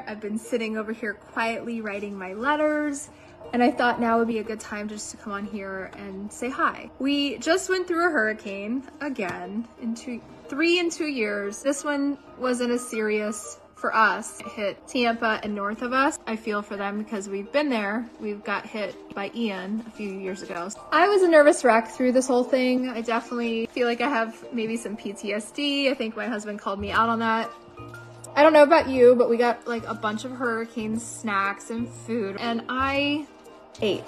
I've been sitting over here quietly writing my letters, and I thought now would be a good time just to come on here and say hi. We just went through a hurricane again in 3 in 2 years. This one wasn't as serious for us. It hit Tampa and north of us. I feel for them because we've been there. We've got hit by Ian a few years ago. I was a nervous wreck through this whole thing. I definitely feel like I have maybe some PTSD. I think my husband called me out on that. I don't know about you, but we got like a bunch of hurricane snacks and food, and I ate.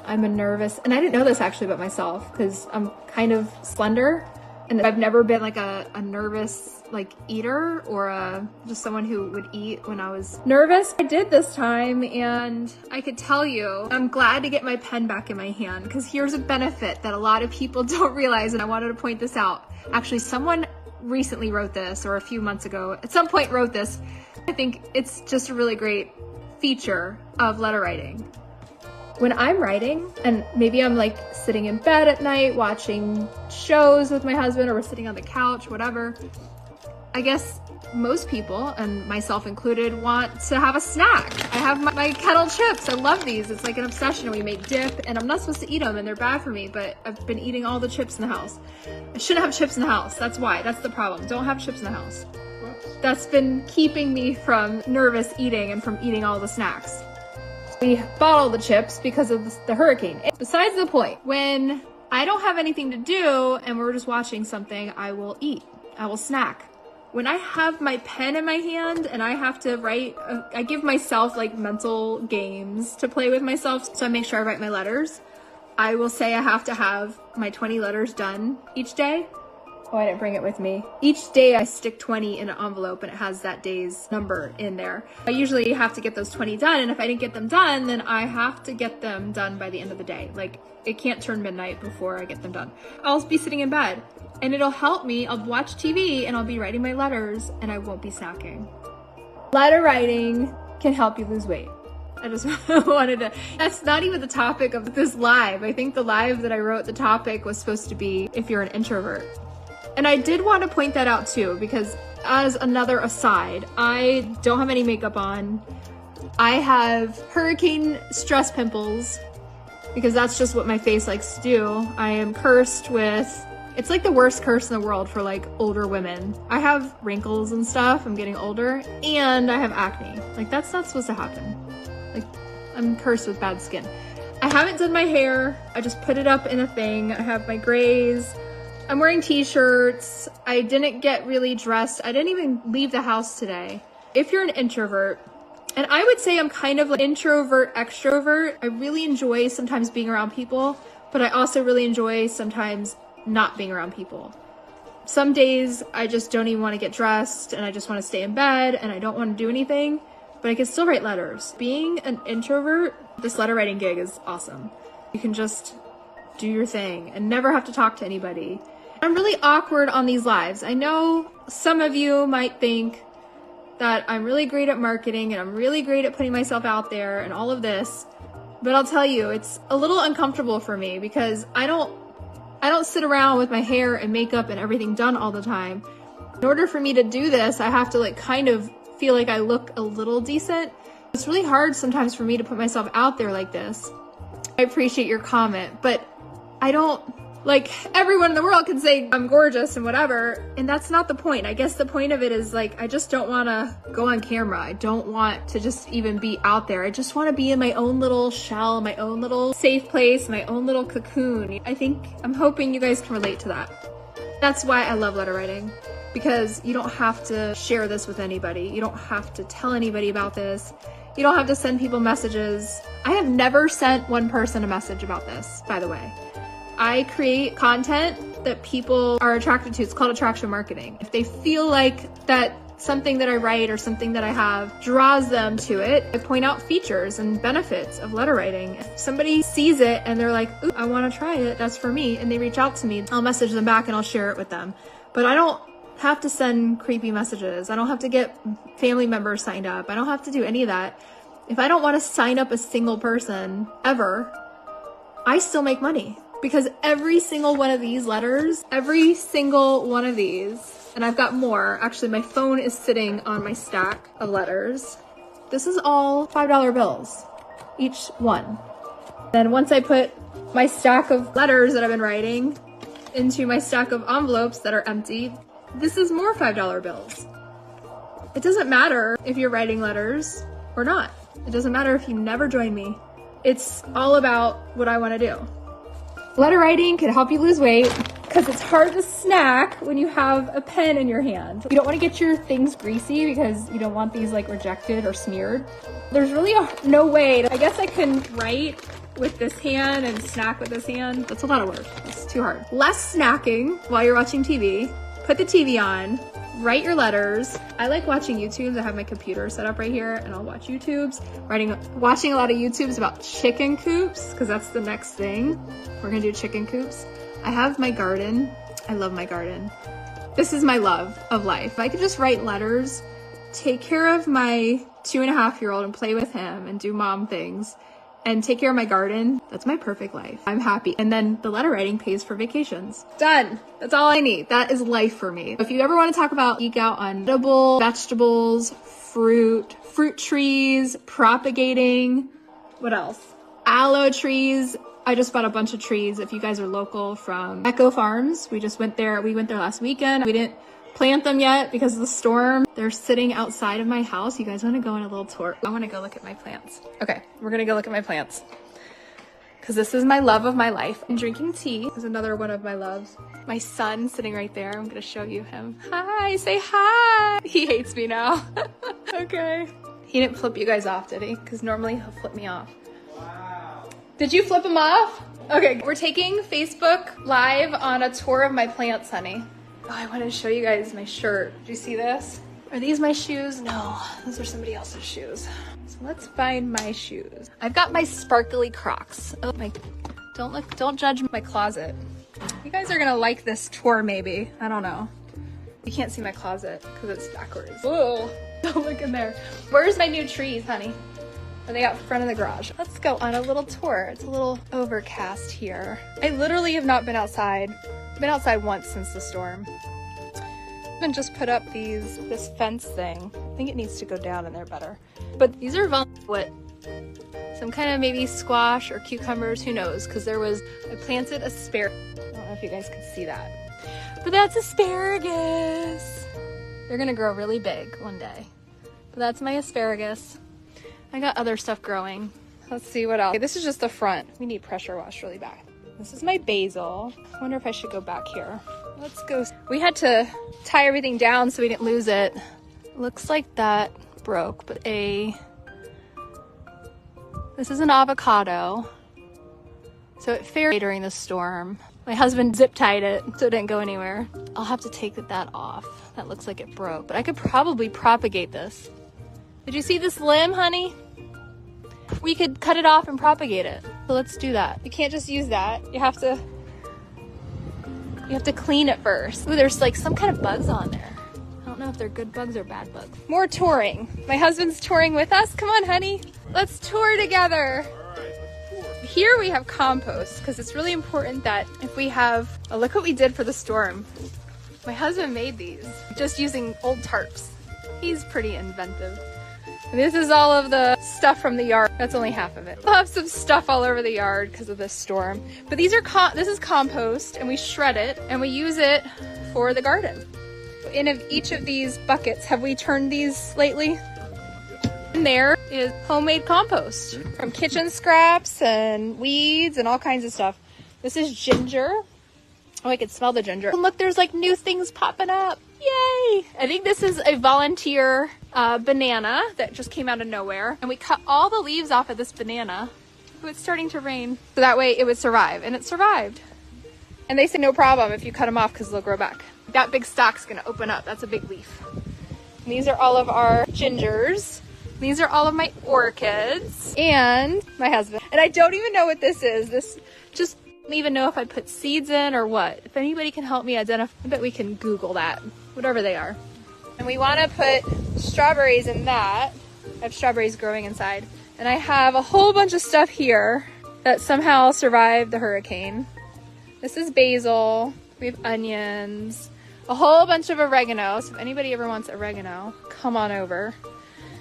I'm a nervous, and I didn't know this actually about myself because I'm kind of slender, and I've never been like a nervous like eater or just someone who would eat when I was nervous. I did this time, and I could tell you, I'm glad to get my pen back in my hand because here's a benefit that a lot of people don't realize, and I wanted to point this out. Actually, someone recently wrote this, or a few months ago, at some point wrote this. I think it's just a really great feature of letter writing. When I'm writing, and maybe I'm like sitting in bed at night watching shows with my husband, or we're sitting on the couch, whatever, I guess most people, and myself included, want to have a snack. I have my kettle chips. I love these. It's like an obsession. We make dip, and I'm not supposed to eat them, and they're bad for me, but I've been eating all the chips in the house. I shouldn't have chips in the house. That's why. That's the problem. Don't have chips in the house. That's been keeping me from nervous eating and from eating all the snacks. We bought all the chips because of the hurricane. Besides the point, when I don't have anything to do and we're just watching something, I will eat. I will snack. When I have my pen in my hand and I have to write, I give myself like mental games to play with myself. So I make sure I write my letters. I will say I have to have my 20 letters done each day. Oh, I didn't bring it with me. Each day I stick 20 in an envelope and it has that day's number in there. I usually have to get those 20 done, and if I didn't get them done, then I have to get them done by the end of the day. Like, it can't turn midnight before I get them done. I'll be sitting in bed and it'll help me. I'll watch TV and I'll be writing my letters and I won't be snacking. Letter writing can help you lose weight. I just wanted to, that's not even the topic of this live. I think the live that I wrote, the topic was supposed to be if you're an introvert. And I did want to point that out too, because as another aside, I don't have any makeup on. I have hurricane stress pimples because that's just what my face likes to do. I am cursed with, it's like the worst curse in the world for like older women. I have wrinkles and stuff, I'm getting older, and I have acne. Like, that's not supposed to happen. Like, I'm cursed with bad skin. I haven't done my hair. I just put it up in a thing. I have my grays. I'm wearing t-shirts. I didn't get really dressed. I didn't even leave the house today. If you're an introvert, and I would say I'm kind of like introvert, extrovert. I really enjoy sometimes being around people, but I also really enjoy sometimes not being around people. Some days I just don't even want to get dressed and I just want to stay in bed and I don't want to do anything, but I can still write letters. Being an introvert, this letter writing gig is awesome. You can just do your thing and never have to talk to anybody. I'm really awkward on these lives. I know some of you might think that I'm really great at marketing and I'm really great at putting myself out there and all of this, but I'll tell you, it's a little uncomfortable for me because I don't sit around with my hair and makeup and everything done all the time. In order for me to do this, I have to like kind of feel like I look a little decent. It's really hard sometimes for me to put myself out there like this. I appreciate your comment, but I don't, like, everyone in the world can say I'm gorgeous and whatever, and that's not the point. I guess the point of it is like, I just don't want to go on camera. I don't want to just even be out there. I just want to be in my own little shell, my own little safe place, my own little cocoon. I'm hoping you guys can relate to that. That's why I love letter writing, because you don't have to share this with anybody. You don't have to tell anybody about this. You don't have to send people messages. I have never sent one person a message about this, by the way. I create content that people are attracted to. It's called attraction marketing. If they feel like that something that I write or something that I have draws them to it, I point out features and benefits of letter writing. If somebody sees it and they're like, ooh, I want to try it, that's for me, and they reach out to me, I'll message them back and I'll share it with them. But I don't have to send creepy messages. I don't have to get family members signed up. I don't have to do any of that. If I don't want to sign up a single person ever, I still make money. Because every single one of these letters, every single one of these, and I've got more. Actually, my phone is sitting on my stack of letters. This is all $5 bills, each one. Then once I put my stack of letters that I've been writing into my stack of envelopes that are empty, this is more $5 bills. It doesn't matter if you're writing letters or not. It doesn't matter if you never join me. It's all about what I want to do. Letter writing can help you lose weight because it's hard to snack when you have a pen in your hand. You don't want to get your things greasy because you don't want these like rejected or smeared. There's really no way. I guess I can write with this hand and snack with this hand. That's a lot of work. It's too hard. Less snacking while you're watching TV. Put the TV on. Write your letters. I like watching YouTubes. I have my computer set up right here and I'll watch YouTubes. Watching a lot of YouTubes about chicken coops because that's the next thing. We're gonna do chicken coops. I have my garden. I love my garden. This is my love of life. If I could just write letters, take care of my 2.5-year-old and play with him and do mom things and take care of my garden, that's my perfect life. I'm happy. And then the letter writing pays for vacations. Done. That's all I need. That is life for me. If you ever want to talk about geek out on edible vegetables, fruit trees, propagating, what else? Aloe trees. I just bought a bunch of trees. If you guys are local from Echo Farms, we went there last weekend. We didn't plant them yet because of the storm. They're sitting outside of my house. You guys want to go on a little tour? I want to go look at my plants. Okay, we're gonna go look at my plants because this is my love of my life. And drinking tea is another one of my loves. My son sitting right there. I'm gonna show you him. Hi, say hi. He hates me now. Okay. He didn't flip you guys off, did he? Because normally he'll flip me off. Wow. Did you flip him off? Okay, we're taking Facebook Live on a tour of my plants, honey. Oh, I wanted to show you guys my shirt. Did you see this? Are these my shoes? No, those are somebody else's shoes. So let's find my shoes. I've got my sparkly Crocs. Oh my, don't judge my closet. You guys are gonna like this tour maybe. I don't know. You can't see my closet because it's backwards. Whoa, don't look in there. Where's my new trees, honey? Are they out front of the garage? Let's go on a little tour. It's a little overcast here. I literally have not been outside. I've been outside once since the storm. And just put up this fence thing. I think it needs to go down in there better. But these are what? Some kind of maybe squash or cucumbers, who knows? Because I planted asparagus. I don't know if you guys can see that. But that's asparagus. They're gonna grow really big one day. But that's my asparagus. I got other stuff growing. Let's see what else. Okay, this is just the front. We need pressure wash really bad. This is my basil. I wonder if I should go back here. Let's go. We had to tie everything down so we didn't lose it. Looks like that broke, but this is an avocado. So it fared during the storm. My husband zip tied it so it didn't go anywhere. I'll have to take that off. That looks like it broke, but I could probably propagate this. Did you see this limb, honey? We could cut it off and propagate it. So let's do that. You can't just use that. You have to clean it first. Ooh, there's like some kind of bugs on there. I don't know if they're good bugs or bad bugs. More touring. My husband's touring with us. Come on, honey. Let's tour together. All right, let's tour. Here we have compost because it's really important that if we have, oh, look what we did for the storm. My husband made these just using old tarps. He's pretty inventive. And this is all of the stuff from the yard. That's only half of it. We'll have some stuff all over the yard because of this storm. But this is compost, and we shred it and we use it for the garden. In each of these buckets, have we turned these lately? And there is homemade compost from kitchen scraps and weeds and all kinds of stuff. This is ginger. Oh, I can smell the ginger. And look, there's like new things popping up. Yay! I think this is a volunteer banana that just came out of nowhere. And we cut all the leaves off of this banana. Oh, it's starting to rain. So that way it would survive. And it survived. And they say no problem if you cut them off because they'll grow back. That big stalk's gonna open up. That's a big leaf. And these are all of our gingers. These are all of my orchids. And my husband. And I don't even know what this is. This just don't even know if I put seeds in or what. If anybody can help me identify, I bet we can Google that. Whatever they are. And we want to put strawberries in that. I have strawberries growing inside. And I have a whole bunch of stuff here that somehow survived the hurricane. This is basil. We have onions. A whole bunch of oregano. So if anybody ever wants oregano, come on over.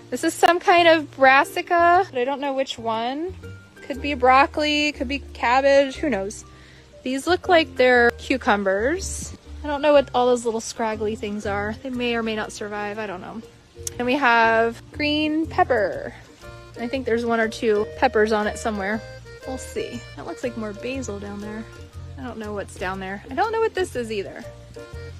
This is some kind of brassica, but I don't know which one. Could be broccoli, could be cabbage, who knows. These look like they're cucumbers. I don't know what all those little scraggly things are. They may or may not survive, I don't know. And we have green pepper. I think there's 1 or 2 peppers on it somewhere. We'll see. That looks like more basil down there. I don't know what's down there. I don't know what this is either.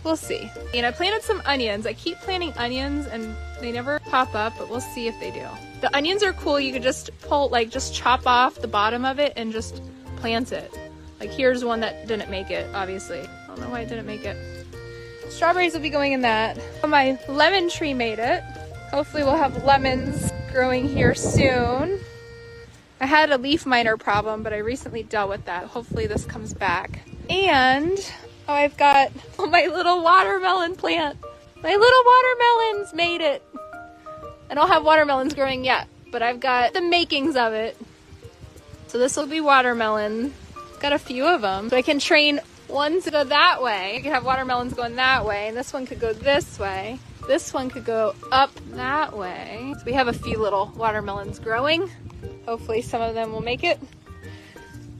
We'll see. And I planted some onions. I keep planting onions and they never pop up, but we'll see if they do. The onions are cool. You could just pull, like just chop off the bottom of it and just plant it. Like here's one that didn't make it, obviously. I don't know why it didn't make it. Strawberries will be going in that. My lemon tree made it. Hopefully we'll have lemons growing here soon. I had a leaf miner problem, but I recently dealt with that. Hopefully this comes back. And oh, I've got my little watermelon plant. My little watermelons made it. I don't have watermelons growing yet, but I've got the makings of it. So this will be watermelon. Got a few of them. So I can train one to go that way. I can have watermelons going that way, and this one could go this way. This one could go up that way. So we have a few little watermelons growing. Hopefully some of them will make it.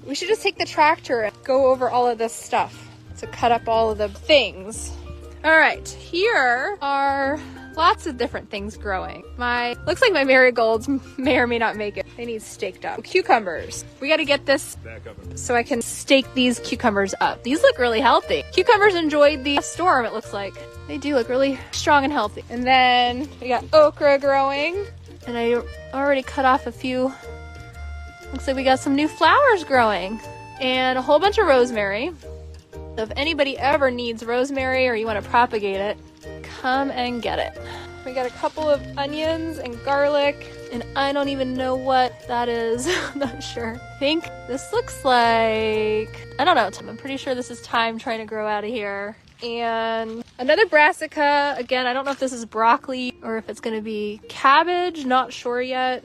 We should just take the tractor and go over all of this stuff to cut up all of the things. All right, here are lots of different things growing. Looks like my marigolds may or may not make it. They need staked up. Cucumbers. We got to get this back up so I can stake these cucumbers up. These look really healthy. Cucumbers enjoyed the storm, it looks like. They do look really strong and healthy. And then we got okra growing. And I already cut off a few. Looks like we got some new flowers growing. And a whole bunch of rosemary. So if anybody ever needs rosemary or you want to propagate it, come and get it. We got a couple of onions and garlic, and I don't even know what that is. I'm not sure. I think this looks like, I don't know, I'm pretty sure this is thyme trying to grow out of here. And another brassica. Again, I don't know if this is broccoli or if it's gonna be cabbage, not sure yet.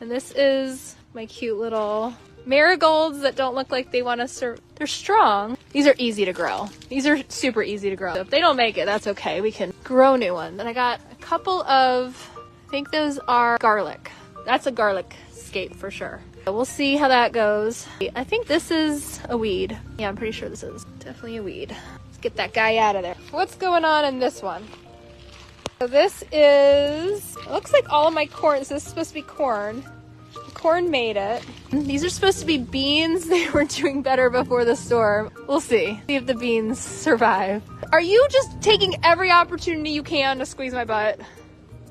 And this is my cute little marigolds that don't look like they want to serve. They're strong. These are easy to grow. These are super easy to grow. So if they don't make it, that's okay. We can grow new ones. And I got a couple of, I think those are garlic. That's a garlic scape for sure. So we'll see how that goes. I think this is a weed. Yeah, I'm pretty sure this is definitely a weed. Let's get that guy out of there. What's going on in this one? So this is, it looks like all of my corn. This is supposed to be corn. Corn made it. These are supposed to be beans. They were doing better before the storm. We'll see. See if the beans survive. Are you just taking every opportunity you can to squeeze my butt?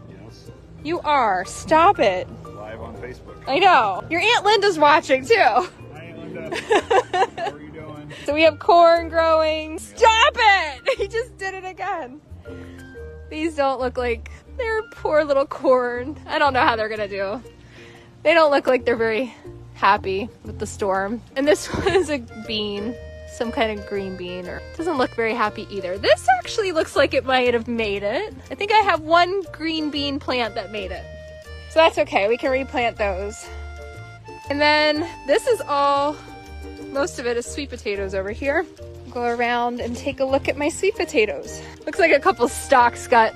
Yes. You are. Stop it. Live on Facebook. I know. Your Aunt Linda's watching too. Hi, Aunt Linda. How are you doing? So we have corn growing. Stop it! He just did it again. These don't look like, they're poor little corn. I don't know how they're gonna do. They don't look like they're very happy with the storm. And this one is a bean, some kind of green bean, or doesn't look very happy either. This actually looks like it might have made it. I think I have one green bean plant that made it. So that's okay, we can replant those. And then this is all, most of it is sweet potatoes over here. Go around and take a look at my sweet potatoes. Looks like a couple stalks got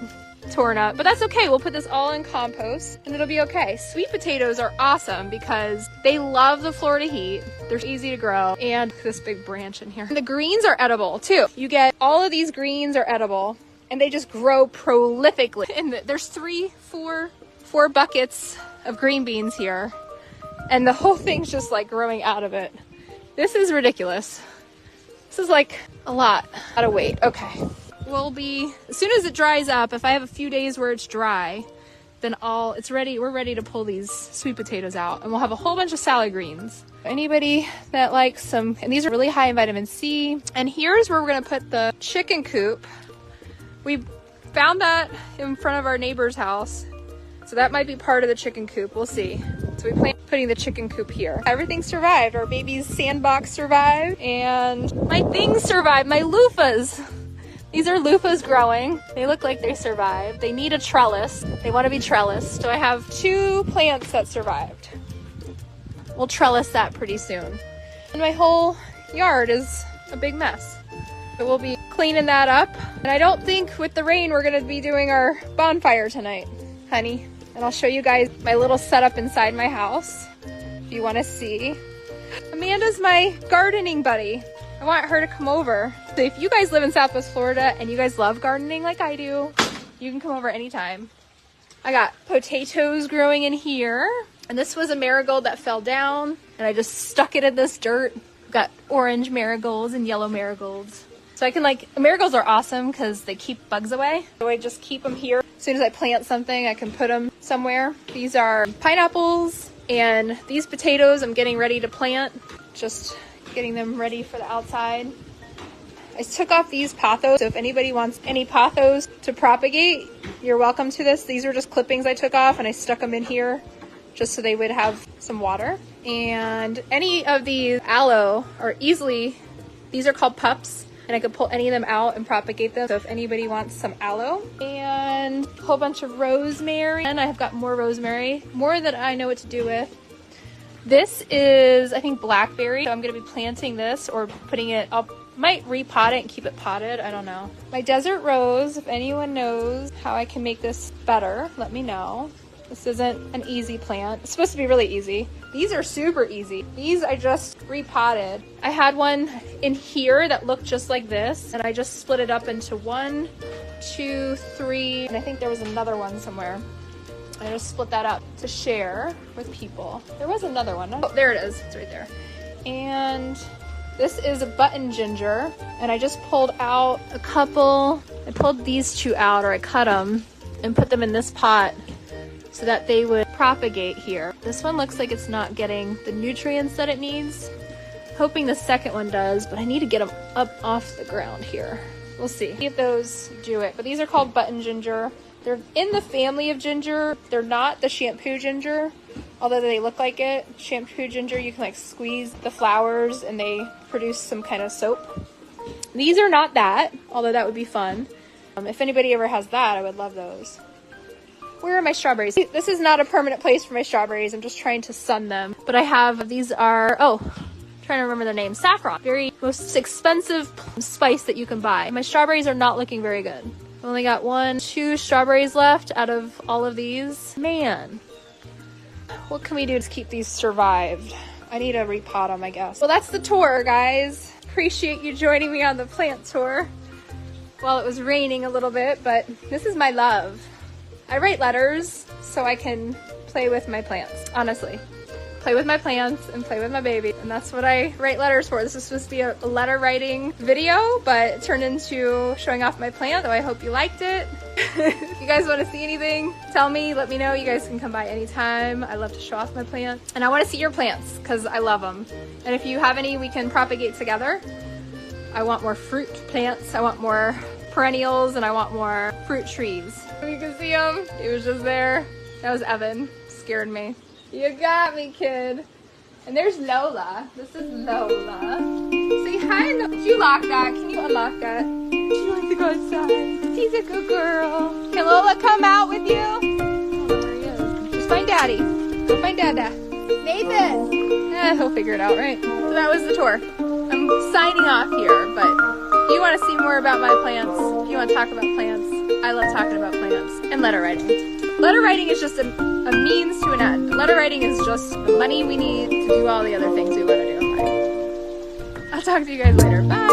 torn up, but that's okay. We'll put this all in compost and it'll be okay. Sweet potatoes are awesome because they love the Florida heat. They're easy to grow, and this big branch in here. And the greens are edible too. You get all of these greens are edible and they just grow prolifically. And there's four buckets of green beans here, and the whole thing's just like growing out of it. This is ridiculous. This is like a lot of weight. Okay. We'll be, as soon as it dries up, if I have a few days where it's dry, then it's ready. We're ready to pull these sweet potatoes out, and we'll have a whole bunch of salad greens. Anybody that likes some, and these are really high in vitamin C. And here's where we're gonna put the chicken coop. We found that in front of our neighbor's house, so that might be part of the chicken coop. We'll see. So we plan on putting the chicken coop here. Everything survived. Our baby's sandbox survived, and my things survived, my loofahs. These are loofahs growing. They look like they survived. They need a trellis. They want to be trellised. So I have 2 plants that survived. We'll trellis that pretty soon. And my whole yard is a big mess. So we'll be cleaning that up. And I don't think with the rain we're gonna be doing our bonfire tonight, honey. And I'll show you guys my little setup inside my house if you want to see. Amanda's my gardening buddy. I want her to come over. So if you guys live in Southwest Florida and you guys love gardening like I do, you can come over anytime. I got potatoes growing in here. And this was a marigold that fell down and I just stuck it in this dirt. Got orange marigolds and yellow marigolds. So I can marigolds are awesome because they keep bugs away. So I just keep them here. As soon as I plant something, I can put them somewhere. These are pineapples and these potatoes I'm getting ready to plant. Just getting them ready for the outside. I took off these pothos. So if anybody wants any pothos to propagate, you're welcome to this. These are just clippings I took off and I stuck them in here just so they would have some water. And any of these aloe are easily, these are called pups, and I could pull any of them out and propagate them. So if anybody wants some aloe, and a whole bunch of rosemary, and I have got more rosemary, more that I know what to do with. This is, I think, blackberry. So I'm gonna be planting this or putting it up. Might repot it and keep it potted, I don't know. My desert rose, if anyone knows how I can make this better, let me know. This isn't an easy plant. It's supposed to be really easy. These are super easy. These I just repotted. I had one in here that looked just like this, and I just split it up into 1, 2, 3, and I think there was another one somewhere. I just split that up to share with people. There was another one. Oh, there it is. It's right there. And this is a button ginger, and I just pulled out a couple. I pulled these two out, or I cut them and put them in this pot so that they would propagate here. This one looks like it's not getting the nutrients that it needs. Hoping the second one does, but I need to get them up off the ground here. We'll see if those do it. But these are called button ginger. They're in the family of ginger. They're not the shampoo ginger, although they look like it. Shampoo ginger, you can squeeze the flowers and they produce some kind of soap. These are not that, although that would be fun. If anybody ever has that, I would love those. Where are my strawberries? This is not a permanent place for my strawberries. I'm just trying to sun them. But I have, these are, trying to remember their name. Saffron. Very most expensive spice that you can buy. My strawberries are not looking very good. I've only got 1, 2 strawberries left out of all of these. Man, what can we do to keep these survived? I need to repot them, I guess. Well, that's the tour, guys. Appreciate you joining me on the plant tour. Well, it was raining a little bit, but this is my love. I write letters so I can play with my plants, honestly. Play with my plants and play with my baby. And that's what I write letters for. This is supposed to be a letter writing video, but it turned into showing off my plant, so I hope you liked it. If you guys want to see anything, tell me, let me know. You guys can come by anytime. I love to show off my plants. And I want to see your plants because I love them. And if you have any, we can propagate together. I want more fruit plants. I want more perennials, and I want more fruit trees. You can see him. He was just there. That was Evan. Scared me. You got me, kid. And there's Lola. This is Lola. Say hi, Lola. Did you lock that? Can you unlock that? She wants to go outside. She's a good girl. Can Lola come out with you? Oh, there he is. Just find Daddy. Go find Dada. Nathan. He'll figure it out, right? So that was the tour. I'm signing off here, but if you want to see more about my plants, if you want to talk about plants, I love talking about plants and letter writing. Letter writing is just a means to an end. Letter writing is just the money we need to do all the other things we want to do in life. I'll talk to you guys later. Bye!